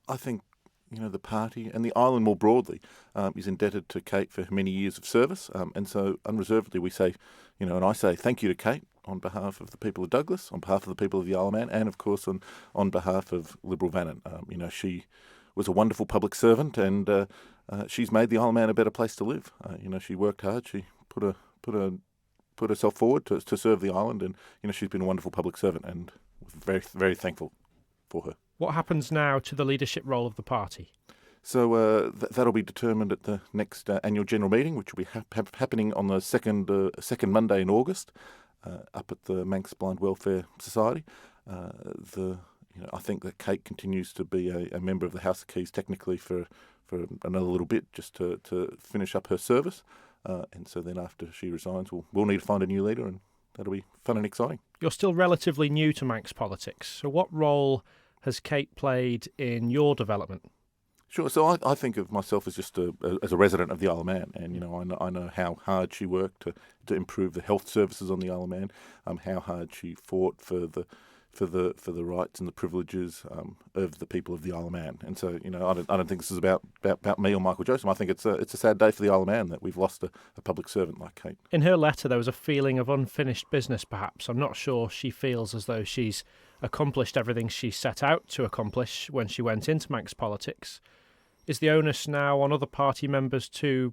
I think, the party and the island more broadly is indebted to Kate for many years of service. And so unreservedly we say, and I say thank you to Kate on behalf of the people of Douglas, on behalf of the people of the Isle of Man, and of course on behalf of Liberal Vannin. She was a wonderful public servant, and she's made the Isle of Man a better place to live. She worked hard. She put herself forward to serve the island, and she's been a wonderful public servant, and we're very, very thankful for her. What happens now to the leadership role of the party? So that'll be determined at the next annual general meeting, which will be happening on the second Monday in August, up at the Manx Blind Welfare Society. I think that Kate continues to be a member of the House of Keys technically for another little bit, just to finish up her service. And so then after she resigns, we'll need to find a new leader, and that'll be fun and exciting. You're still relatively new to Manx politics, so what role has Kate played in your development? Sure. So I think of myself as just as a resident of the Isle of Man, and I know how hard she worked to improve the health services on the Isle of Man, how hard she fought for the rights and the privileges of the people of the Isle of Man. And so I don't think this is about me or Michael Josem. I think it's a sad day for the Isle of Man that we've lost a public servant like Kate. In her letter, there was a feeling of unfinished business. Perhaps I'm not sure she feels as though she's accomplished everything she set out to accomplish when she went into Manx politics. Is the onus now on other party members to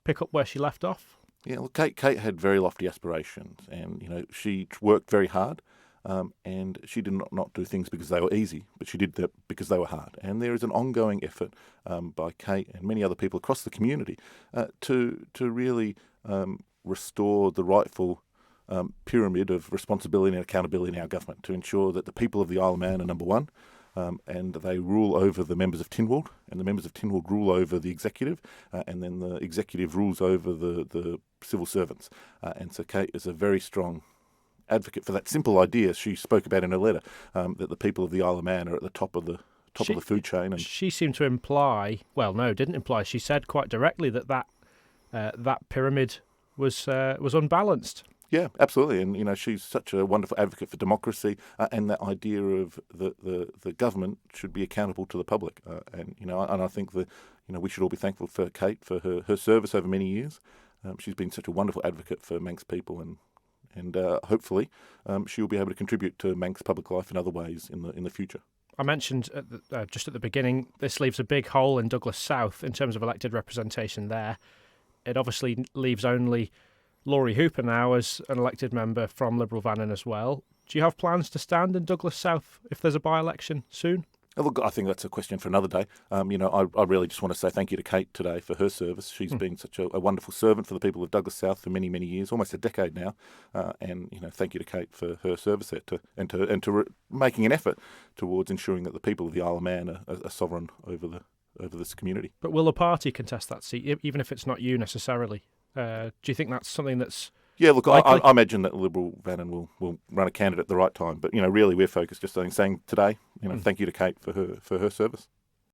pick up where she left off? Yeah, well, Kate had very lofty aspirations, and she worked very hard, and she did not do things because they were easy, but she did that because they were hard. And there is an ongoing effort by Kate and many other people across the community to really restore the rightful pyramid of responsibility and accountability in our government, to ensure that the people of the Isle of Man are number one. And they rule over the members of Tynwald, and the members of Tynwald rule over the executive, and then the executive rules over the civil servants. And so Kate is a very strong advocate for that simple idea she spoke about in her letter, that the people of the Isle of Man are at the top of the food chain. And she seemed to imply, didn't imply. She said quite directly that pyramid was unbalanced. Yeah, absolutely, and she's such a wonderful advocate for democracy, and that idea of the government should be accountable to the public, and I think that we should all be thankful for Kate for her service over many years. She's been such a wonderful advocate for Manx people, and hopefully she will be able to contribute to Manx public life in other ways in the future. I mentioned just at the beginning, this leaves a big hole in Douglas South in terms of elected representation there. It obviously leaves only Laurie Hooper now as an elected member from Liberal Vannin as well. Do you have plans to stand in Douglas South if there's a by-election soon? Look, I think that's a question for another day. I really just want to say thank you to Kate today for her service. She's been such a wonderful servant for the people of Douglas South for many, many years, almost a decade now. And thank you to Kate for her service there, to making an effort towards ensuring that the people of the Isle of Man are sovereign over this community. But will the party contest that seat, even if it's not you necessarily? Do you think that's something that's... Yeah, look, I imagine that Liberal Vannin will run a candidate at the right time. But, really, we're focused just on saying today, thank you to Kate for her service.